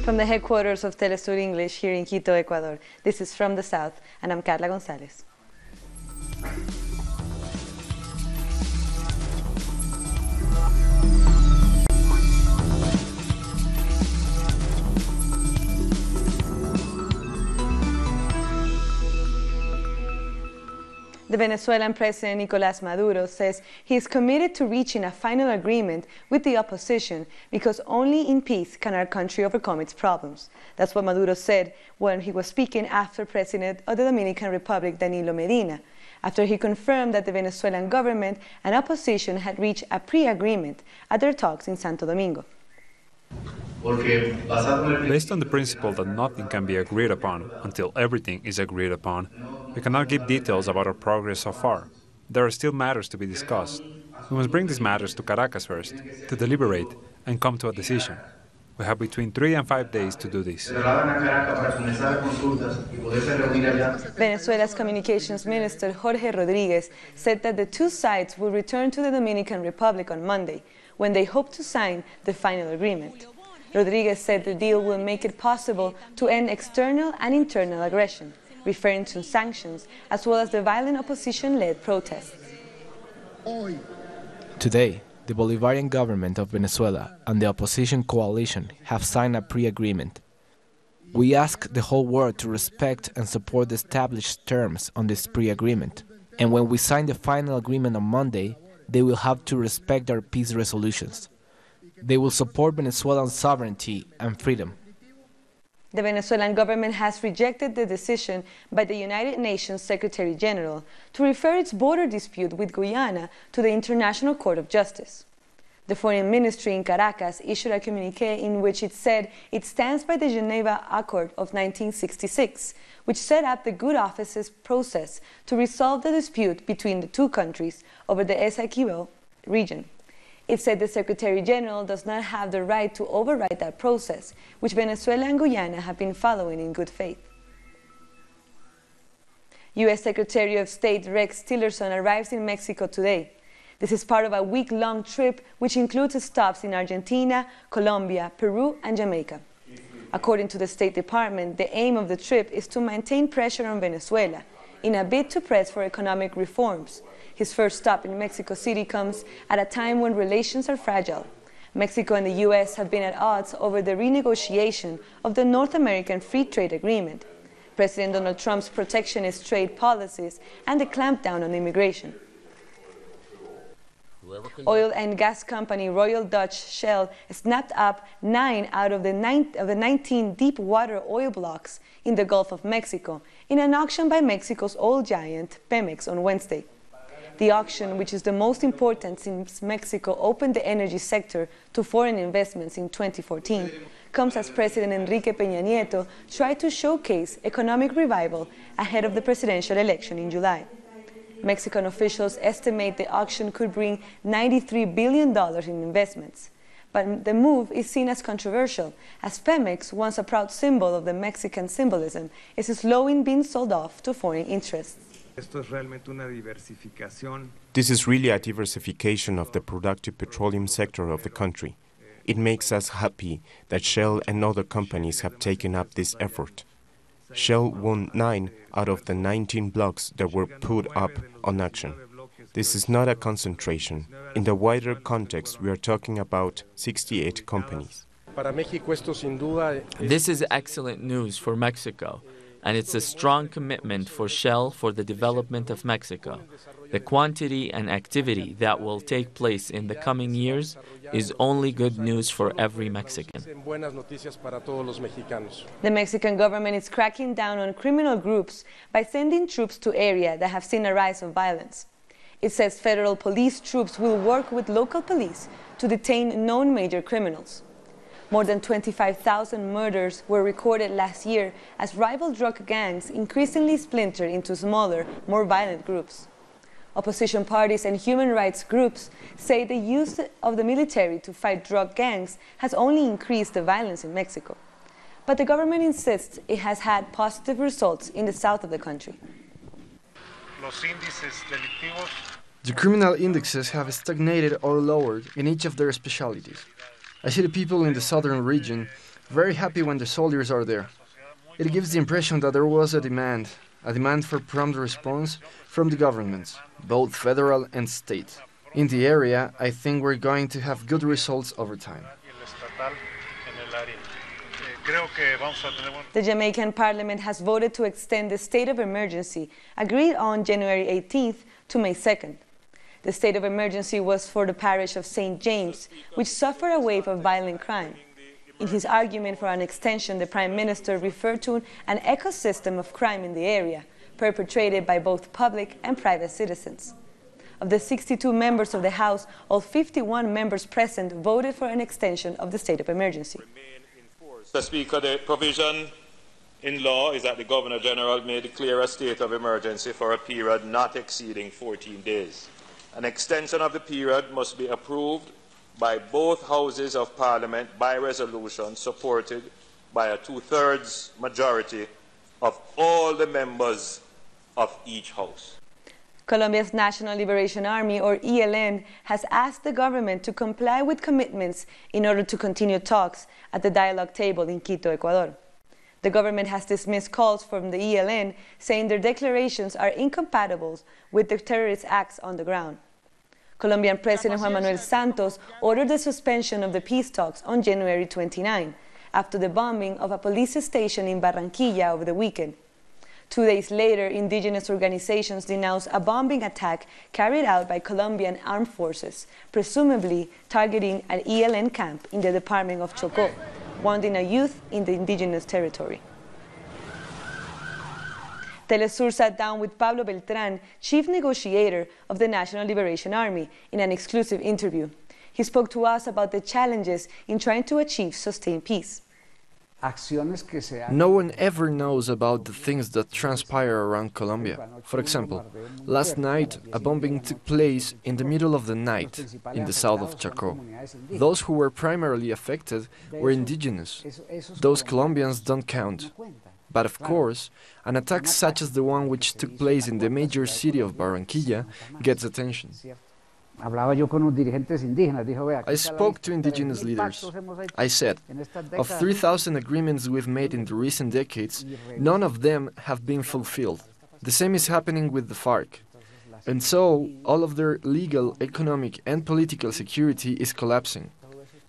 From the headquarters of Telesur English here in Quito, Ecuador, this is From the South, and I'm Carla Gonzalez. The Venezuelan President Nicolas Maduro says he is committed to reaching a final agreement with the opposition because only in peace can our country overcome its problems. That's what Maduro said when he was speaking after President of the Dominican Republic, Danilo Medina, after he confirmed that the Venezuelan government and opposition had reached a pre-agreement at their talks in Santo Domingo. Based on the principle that nothing can be agreed upon until everything is agreed upon, we cannot give details about our progress so far. There are still matters to be discussed. We must bring these matters to Caracas first, to deliberate and come to a decision. We have between 3 and 5 days to do this. Venezuela's Communications Minister Jorge Rodriguez said that the two sides will return to the Dominican Republic on Monday, when they hope to sign the final agreement. Rodriguez said the deal will make it possible to end external and internal aggression, referring to sanctions, as well as the violent opposition-led protests. Today, the Bolivarian government of Venezuela and the opposition coalition have signed a pre-agreement. We ask the whole world to respect and support the established terms on this pre-agreement, and when we sign the final agreement on Monday, they will have to respect our peace resolutions. They will support Venezuelan sovereignty and freedom. The Venezuelan government has rejected the decision by the United Nations Secretary General to refer its border dispute with Guyana to the International Court of Justice. The Foreign Ministry in Caracas issued a communiqué in which it said it stands by the Geneva Accord of 1966, which set up the Good Offices process to resolve the dispute between the two countries over the Essequibo region. It said the Secretary General does not have the right to override that process, which Venezuela and Guyana have been following in good faith. U.S. Secretary of State Rex Tillerson arrives in Mexico today. This is part of a week-long trip which includes stops in Argentina, Colombia, Peru, and Jamaica. According to the State Department, the aim of the trip is to maintain pressure on Venezuela in a bid to press for economic reforms. His first stop in Mexico City comes at a time when relations are fragile. Mexico and the U.S. have been at odds over the renegotiation of the North American Free Trade Agreement, President Donald Trump's protectionist trade policies, and the clampdown on immigration. Oil and gas company Royal Dutch Shell snapped up 9 out of the 19 deep water oil blocks in the Gulf of Mexico in an auction by Mexico's oil giant Pemex on Wednesday. The auction, which is the most important since Mexico opened the energy sector to foreign investments in 2014, comes as President Enrique Peña Nieto tried to showcase economic revival ahead of the presidential election in July. Mexican officials estimate the auction could bring $93 billion in investments. But the move is seen as controversial, as Pemex, once a proud symbol of the Mexican symbolism, is slowly being sold off to foreign interests. This is really a diversification of the productive petroleum sector of the country. It makes us happy that Shell and other companies have taken up this effort. Shell won 9 out of the 19 blocks that were put up on auction. This is not a concentration. In the wider context, we are talking about 68 companies. This is excellent news for Mexico, and it's a strong commitment for Shell for the development of Mexico. The quantity and activity that will take place in the coming years is only good news for every Mexican. The Mexican government is cracking down on criminal groups by sending troops to areas that have seen a rise of violence. It says federal police troops will work with local police to detain known major criminals. More than 25,000 murders were recorded last year as rival drug gangs increasingly splintered into smaller, more violent groups. Opposition parties and human rights groups say the use of the military to fight drug gangs has only increased the violence in Mexico. But the government insists it has had positive results in the south of the country. The criminal indexes have stagnated or lowered in each of their specialties. I see the people in the southern region very happy when the soldiers are there. It gives the impression that there was a demand for prompt response from the governments, both federal and state. In the area, I think we're going to have good results over time. The Jamaican Parliament has voted to extend the state of emergency, agreed on January 18th to May 2nd. The state of emergency was for the parish of St. James, which suffered a wave of violent crime. In his argument for an extension, the Prime Minister referred to an ecosystem of crime in the area, perpetrated by both public and private citizens. Of the 62 members of the House, all 51 members present voted for an extension of the state of emergency. Mr. Speaker, the provision in law is that the Governor General may declare a state of emergency for a period not exceeding 14 days. An extension of the period must be approved by both Houses of Parliament by resolution supported by a two-thirds majority of all the members of each House. Colombia's National Liberation Army, or ELN, has asked the government to comply with commitments in order to continue talks at the dialogue table in Quito, Ecuador. The government has dismissed calls from the ELN, saying their declarations are incompatible with the terrorist acts on the ground. Colombian President Juan Manuel Santos ordered the suspension of the peace talks on January 29, after the bombing of a police station in Barranquilla over the weekend. 2 days later, indigenous organizations denounced a bombing attack carried out by Colombian armed forces, presumably targeting an ELN camp in the department of Chocó, wounding a youth in the indigenous territory. Telesur sat down with Pablo Beltrán, chief negotiator of the National Liberation Army, in an exclusive interview. He spoke to us about the challenges in trying to achieve sustained peace. No one ever knows about the things that transpire around Colombia. For example, last night a bombing took place in the middle of the night in the south of Chocó. Those who were primarily affected were indigenous. Those Colombians don't count. But of course, an attack such as the one which took place in the major city of Barranquilla gets attention. I spoke to indigenous leaders. I said, of 3,000 agreements we've made in the recent decades, none of them have been fulfilled. The same is happening with the FARC. And so, all of their legal, economic and political security is collapsing.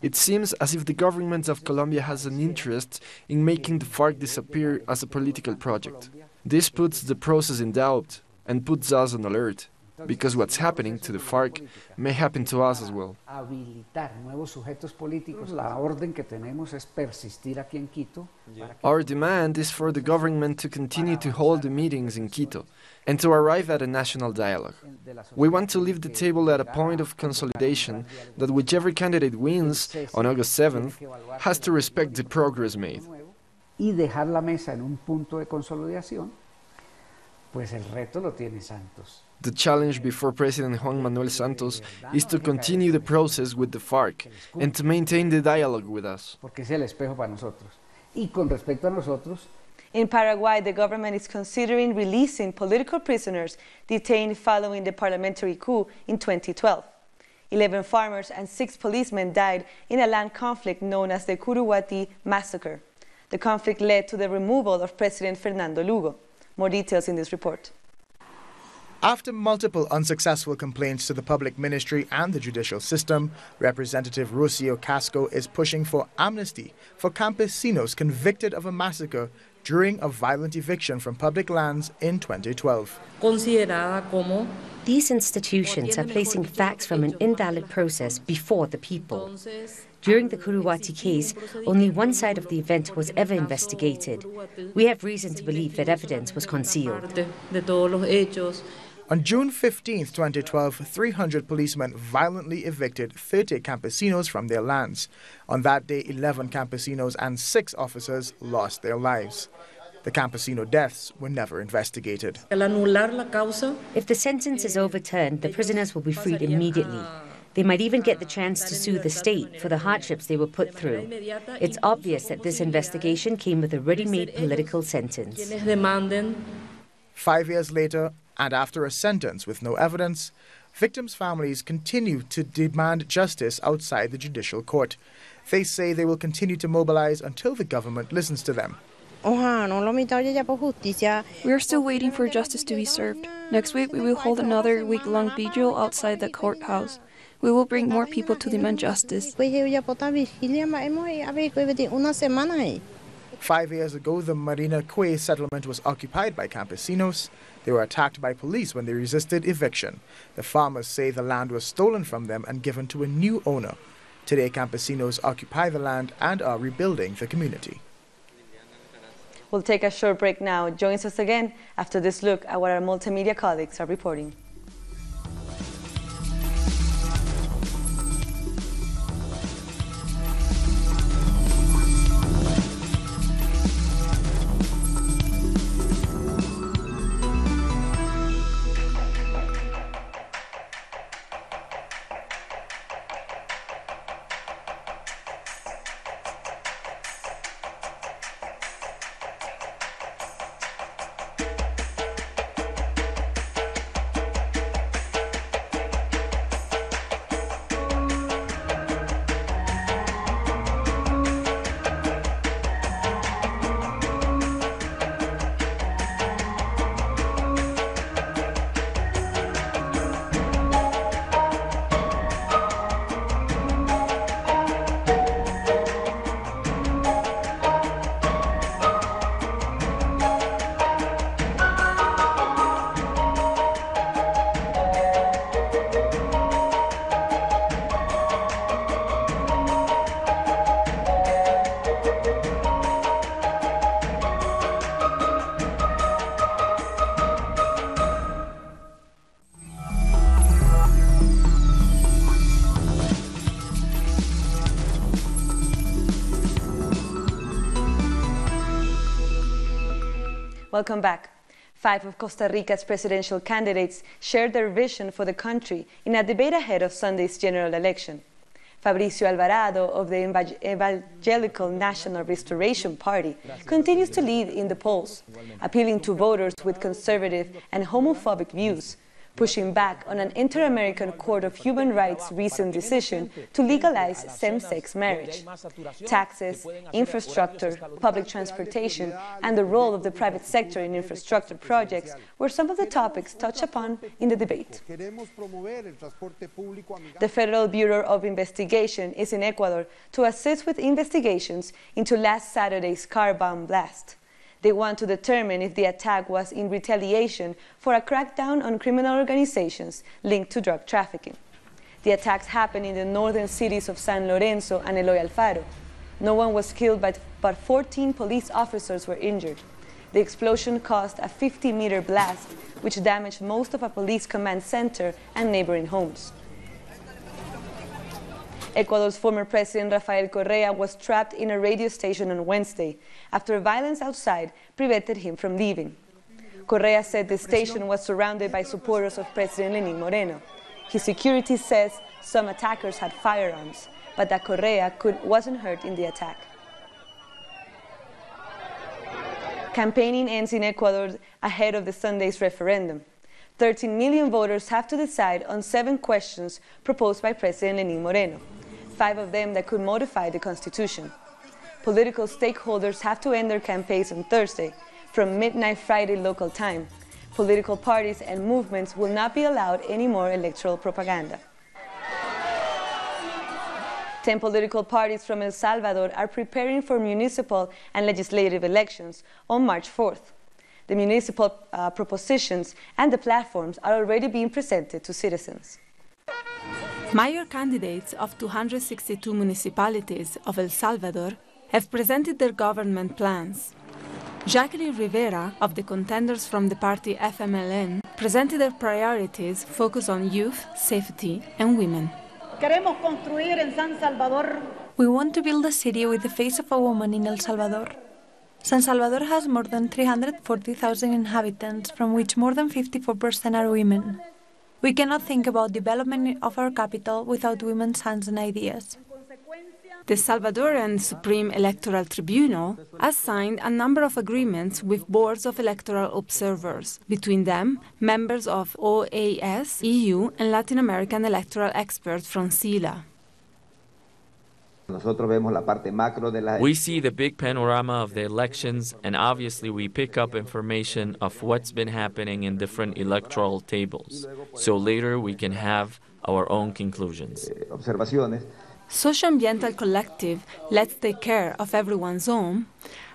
It seems as if the government of Colombia has an interest in making the FARC disappear as a political project. This puts the process in doubt and puts us on alert, because what's happening to the FARC may happen to us as well. Our demand is for the government to continue to hold the meetings in Quito and to arrive at a national dialogue. We want to leave the table at a point of consolidation that whichever candidate wins on August 7th has to respect the progress made. The challenge before President Juan Manuel Santos is to continue the process with the FARC and to maintain the dialogue with us. In Paraguay, the government is considering releasing political prisoners detained following the parliamentary coup in 2012. 11 farmers and 6 policemen died in a land conflict known as the Curuguati Massacre. The conflict led to the removal of President Fernando Lugo. More details in this report. After multiple unsuccessful complaints to the public ministry and the judicial system, Representative Rocio Casco is pushing for amnesty for campesinos convicted of a massacre during a violent eviction from public lands in 2012. These institutions are placing facts from an invalid process before the people. During the Curuguati case, only one side of the event was ever investigated. We have reason to believe that evidence was concealed. On June 15, 2012, 300 policemen violently evicted 30 campesinos from their lands. On that day, 11 campesinos and 6 officers lost their lives. The campesino deaths were never investigated. If the sentence is overturned, the prisoners will be freed immediately. They might even get the chance to sue the state for the hardships they were put through. It's obvious that this investigation came with a ready-made political sentence. 5 years later, and after a sentence with no evidence, victims' families continue to demand justice outside the judicial court. They say they will continue to mobilize until the government listens to them. We are still waiting for justice to be served. Next week, we will hold another week-long vigil outside the courthouse. We will bring more people to demand justice. 5 years ago, the Marina Quay settlement was occupied by campesinos. They were attacked by police when they resisted eviction. The farmers say the land was stolen from them and given to a new owner. Today, campesinos occupy the land and are rebuilding the community. We'll take a short break now. Join us again after this look at what our multimedia colleagues are reporting. Welcome back. 5 of Costa Rica's presidential candidates shared their vision for the country in a debate ahead of Sunday's general election. Fabricio Alvarado of the Evangelical National Restoration Party continues to lead in the polls, appealing to voters with conservative and homophobic views, pushing back on an Inter-American Court of Human Rights' recent decision to legalize same-sex marriage. Taxes, infrastructure, public transportation, and the role of the private sector in infrastructure projects were some of the topics touched upon in the debate. The Federal Bureau of Investigation is in Ecuador to assist with investigations into last Saturday's car bomb blast. They want to determine if the attack was in retaliation for a crackdown on criminal organizations linked to drug trafficking. The attacks happened in the northern cities of San Lorenzo and Eloy Alfaro. No one was killed, but 14 police officers were injured. The explosion caused a 50-meter blast, which damaged most of a police command center and neighboring homes. Ecuador's former President Rafael Correa was trapped in a radio station on Wednesday after violence outside prevented him from leaving. Correa said the station was surrounded by supporters of President Lenín Moreno. His security says some attackers had firearms, but that Correa wasn't hurt in the attack. Campaigning ends in Ecuador ahead of the Sunday's referendum. 13 million voters have to decide on 7 questions proposed by President Lenín Moreno, 5 of them that could modify the Constitution. Political stakeholders have to end their campaigns on Thursday from midnight Friday local time. Political parties and movements will not be allowed any more electoral propaganda. 10 political parties from El Salvador are preparing for municipal and legislative elections on March 4th. The municipal propositions and the platforms are already being presented to citizens. Mayor candidates of 262 municipalities of El Salvador have presented their government plans. Jacqueline Rivera, of the contenders from the party FMLN, presented their priorities focused on youth, safety, and women. We want to build a city with the face of a woman in El Salvador. San Salvador has more than 340,000 inhabitants, from which more than 54% are women. We cannot think about development of our capital without women's hands and ideas. The Salvadoran Supreme Electoral Tribunal has signed a number of agreements with boards of electoral observers, between them members of OAS, EU, and Latin American electoral experts from SILA. We see the big panorama of the elections, and obviously we pick up information of what's been happening in different electoral tables. So later we can have our own conclusions. Socioambiental Collective, Let's Take Care of Everyone's Home,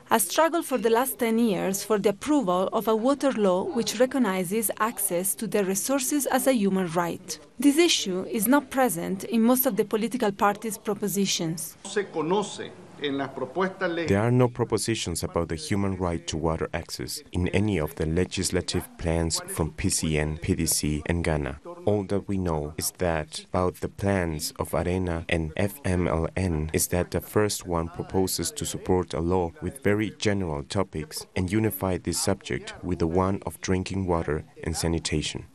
has struggled for the last 10 years for the approval of a water law which recognizes access to their resources as a human right. This issue is not present in most of the political parties' propositions. There are no propositions about the human right to water access in any of the legislative plans from PCN, PDC, and Ghana. All that we know is that about the plans of ARENA and FMLN is that the first one proposes to support a law with very general topics and unify this subject with the one of drinking water and sanitation.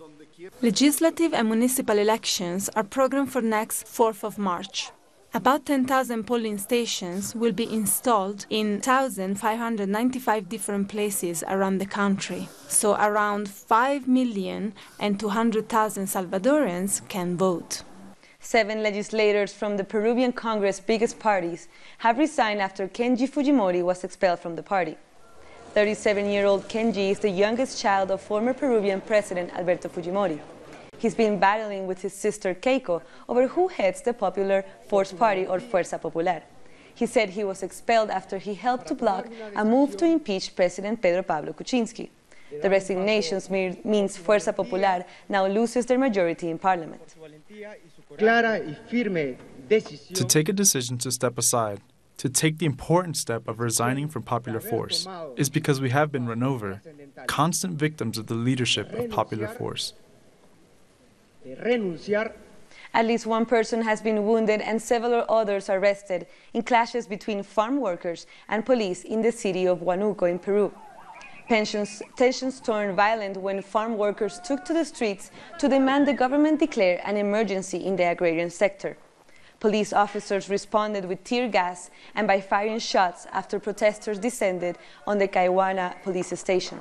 Legislative and municipal elections are programmed for next 4th of March. About 10,000 polling stations will be installed in 1,595 different places around the country. So around 5,200,000 Salvadorans can vote. 7 legislators from the Peruvian Congress' biggest parties have resigned after Kenji Fujimori was expelled from the party. 37-year-old Kenji is the youngest child of former Peruvian President Alberto Fujimori. He's been battling with his sister Keiko over who heads the popular Force Party or Fuerza Popular. He said he was expelled after he helped to block a move to impeach President Pedro Pablo Kuczynski. The resignations means Fuerza Popular now loses their majority in parliament. To take a decision to step aside, to take the important step of resigning from Popular Force, is because we have been run over, constant victims of the leadership of Popular Force. At least one person has been wounded and several others arrested in clashes between farm workers and police in the city of Huánuco in Peru. Tensions turned violent when farm workers took to the streets to demand the government declare an emergency in the agrarian sector. Police officers responded with tear gas and by firing shots after protesters descended on the Caihuana police station.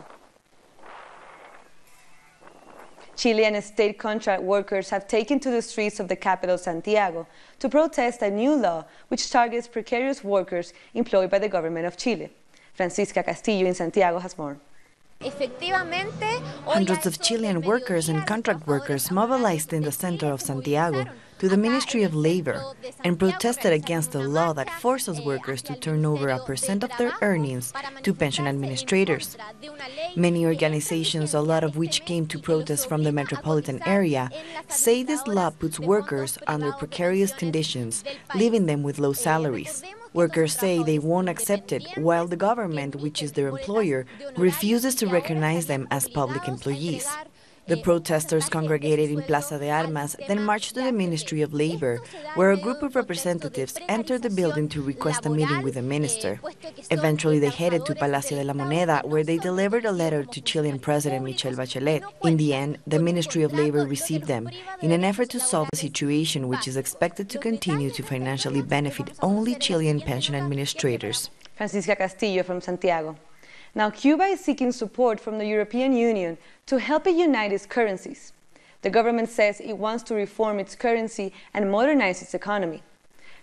Chilean state contract workers have taken to the streets of the capital, Santiago, to protest a new law which targets precarious workers employed by the government of Chile. Francisca Castillo in Santiago has more. Hundreds of Chilean workers and contract workers mobilized in the center of Santiago to the Ministry of Labor and protested against the law that forces workers to turn over a % of their earnings to pension administrators. Many organizations, a lot of which came to protest from the metropolitan area, say this law puts workers under precarious conditions, leaving them with low salaries. Workers say they won't accept it, while the government, which is their employer, refuses to recognize them as public employees. The protesters congregated in Plaza de Armas, then marched to the Ministry of Labor, where a group of representatives entered the building to request a meeting with the minister. Eventually, they headed to Palacio de la Moneda, where they delivered a letter to Chilean President Michelle Bachelet. In the end, the Ministry of Labor received them, in an effort to solve a situation which is expected to continue to financially benefit only Chilean pension administrators. Francisca Castillo from Santiago. Now, Cuba is seeking support from the European Union to help it unite its currencies. The government says it wants to reform its currency and modernize its economy.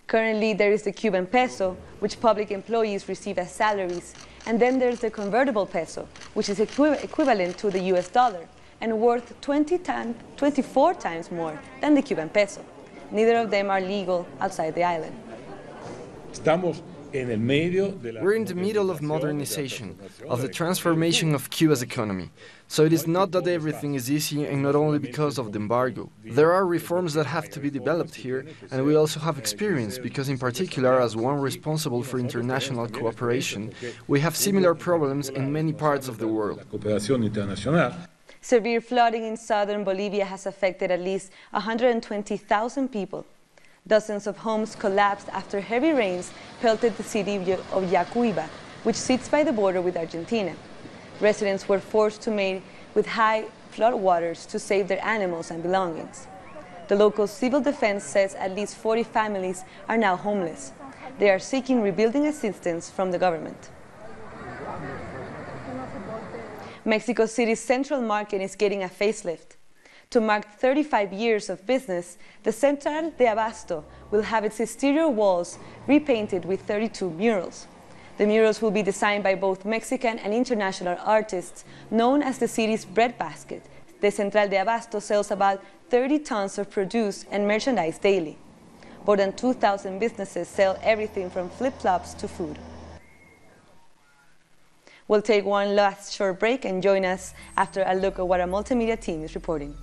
Currently, there is the Cuban peso, which public employees receive as salaries, and then there's the convertible peso, which is equivalent to the US dollar and worth 24 times more than the Cuban peso. Neither of them are legal outside the island. We're in the middle of modernization, of the transformation of Cuba's economy. So it is not that everything is easy, and not only because of the embargo. There are reforms that have to be developed here, and we also have experience, because in particular, as one responsible for international cooperation, we have similar problems in many parts of the world. Severe flooding in southern Bolivia has affected at least 120,000 people. Dozens of homes collapsed after heavy rains pelted the city of Yacuiba, which sits by the border with Argentina. Residents were forced to mate with high floodwaters to save their animals and belongings. The local civil defense says at least 40 families are now homeless. They are seeking rebuilding assistance from the government. Mexico City's Central Market is getting a facelift. To mark 35 years of business, the Central de Abasto will have its exterior walls repainted with 32 murals. The murals will be designed by both Mexican and international artists known as the city's breadbasket. The Central de Abasto sells about 30 tons of produce and merchandise daily. More than 2,000 businesses sell everything from flip-flops to food. We'll take one last short break and join us after a look at what our multimedia team is reporting.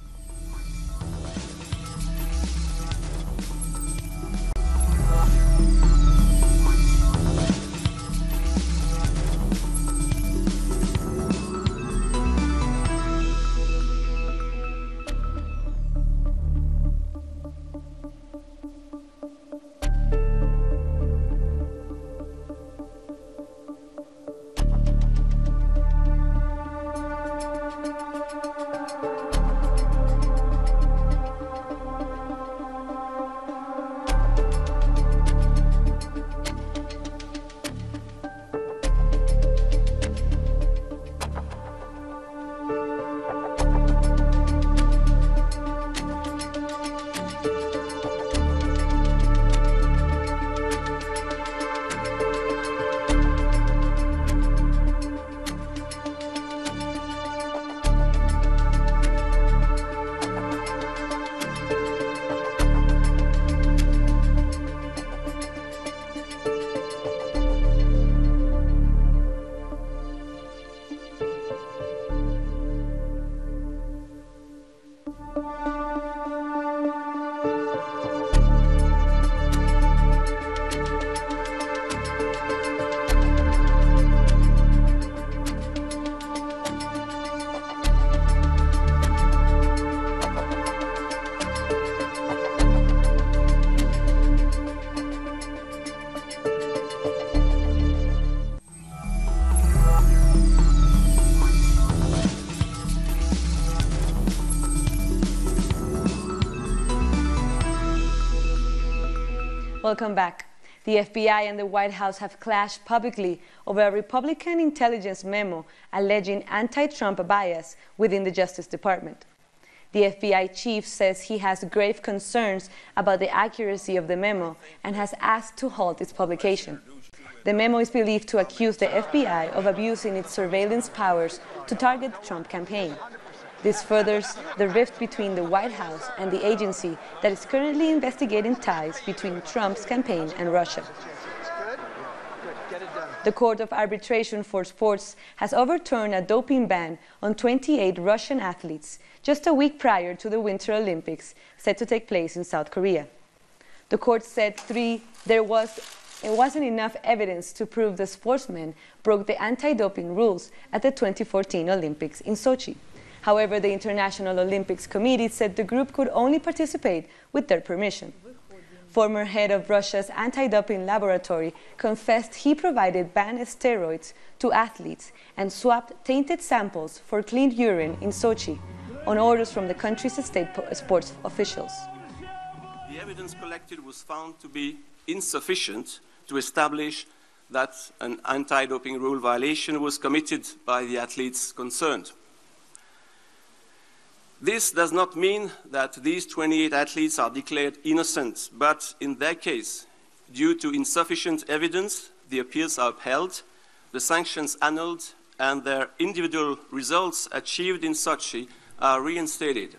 Welcome back. The FBI and the White House have clashed publicly over a Republican intelligence memo alleging anti-Trump bias within the Justice Department. The FBI chief says he has grave concerns about the accuracy of the memo and has asked to halt its publication. The memo is believed to accuse the FBI of abusing its surveillance powers to target the Trump campaign. This furthers the rift between the White House and the agency that is currently investigating ties between Trump's campaign and Russia. The Court of Arbitration for Sports has overturned a doping ban on 28 Russian athletes just a week prior to the Winter Olympics set to take place in South Korea. The court said it wasn't enough evidence to prove the sportsmen broke the anti-doping rules at the 2014 Olympics in Sochi. However, the International Olympics Committee said the group could only participate with their permission. Former head of Russia's anti-doping laboratory confessed he provided banned steroids to athletes and swapped tainted samples for clean urine in Sochi on orders from the country's state sports officials. The evidence collected was found to be insufficient to establish that an anti-doping rule violation was committed by the athletes concerned. This does not mean that these 28 athletes are declared innocent, but in their case, due to insufficient evidence, the appeals are upheld, the sanctions annulled, and their individual results achieved in Sochi are reinstated.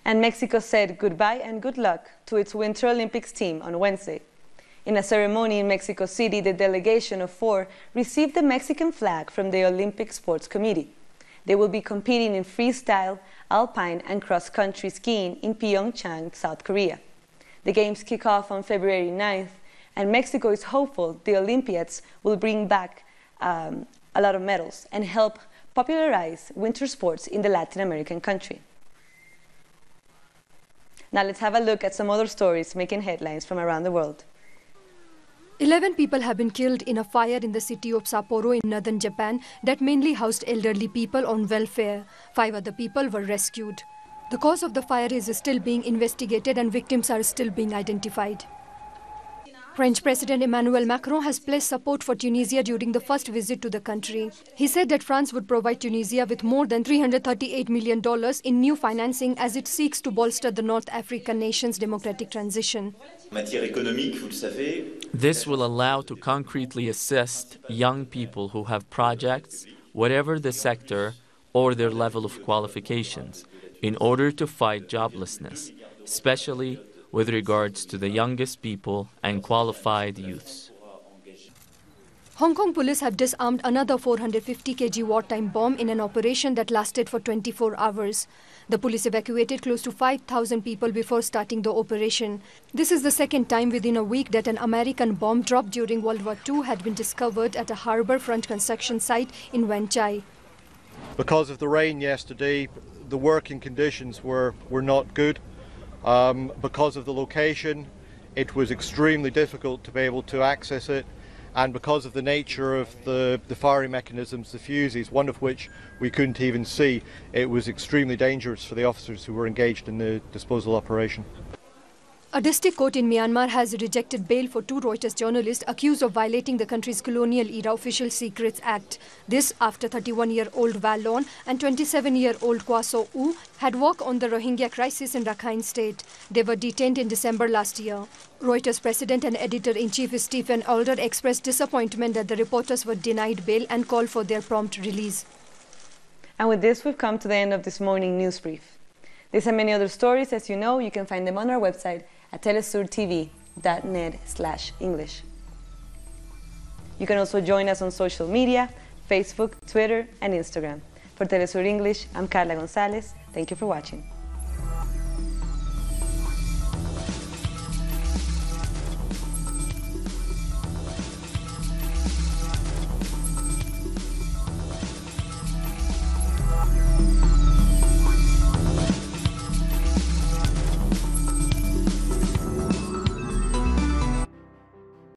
And Mexico said goodbye and good luck to its Winter Olympics team on Wednesday. In a ceremony in Mexico City, the delegation of 4 received the Mexican flag from the Olympic Sports Committee. They will be competing in freestyle, alpine and cross-country skiing in Pyeongchang, South Korea. The games kick off on February 9th, and Mexico is hopeful the Olympiads will bring back a lot of medals and help popularize winter sports in the Latin American country. Now let's have a look at some other stories making headlines from around the world. 11 people have been killed in a fire in the city of Sapporo in northern Japan that mainly housed elderly people on welfare. 5 other people were rescued. The cause of the fire is still being investigated and victims are still being identified. French President Emmanuel Macron has pledged support for Tunisia during the first visit to the country. He said that France would provide Tunisia with more than $338 million in new financing as it seeks to bolster the North African nation's democratic transition. This will allow to concretely assist young people who have projects, whatever the sector or their level of qualifications, in order to fight joblessness, especially with regards to the youngest people and qualified youths. Hong Kong police have disarmed another 450 kg wartime bomb in an operation that lasted for 24 hours. The police evacuated close to 5,000 people before starting the operation. This is the second time within a week that an American bomb dropped during World War II had been discovered at a harbour front construction site in Wan Chai. Because of the rain yesterday, the working conditions were not good. Because of the location, it was extremely difficult to be able to access it, and because of the nature of the firing mechanisms, the fuses, one of which we couldn't even see, it was extremely dangerous for the officers who were engaged in the disposal operation. A district court in Myanmar has rejected bail for 2 Reuters journalists accused of violating the country's colonial-era Official Secrets Act. This after 31-year-old Valon and 27-year-old Kwa So Oo had worked on the Rohingya crisis in Rakhine State. They were detained in December last year. Reuters president and editor-in-chief Stephen Alder expressed disappointment that the reporters were denied bail and called for their prompt release. And with this, we've come to the end of this morning news brief. These and many other stories, as you know, you can find them on our website at telesurtv.net/English. You can also join us on social media, Facebook, Twitter, and Instagram. For Telesur English, I'm Carla Gonzalez. Thank you for watching.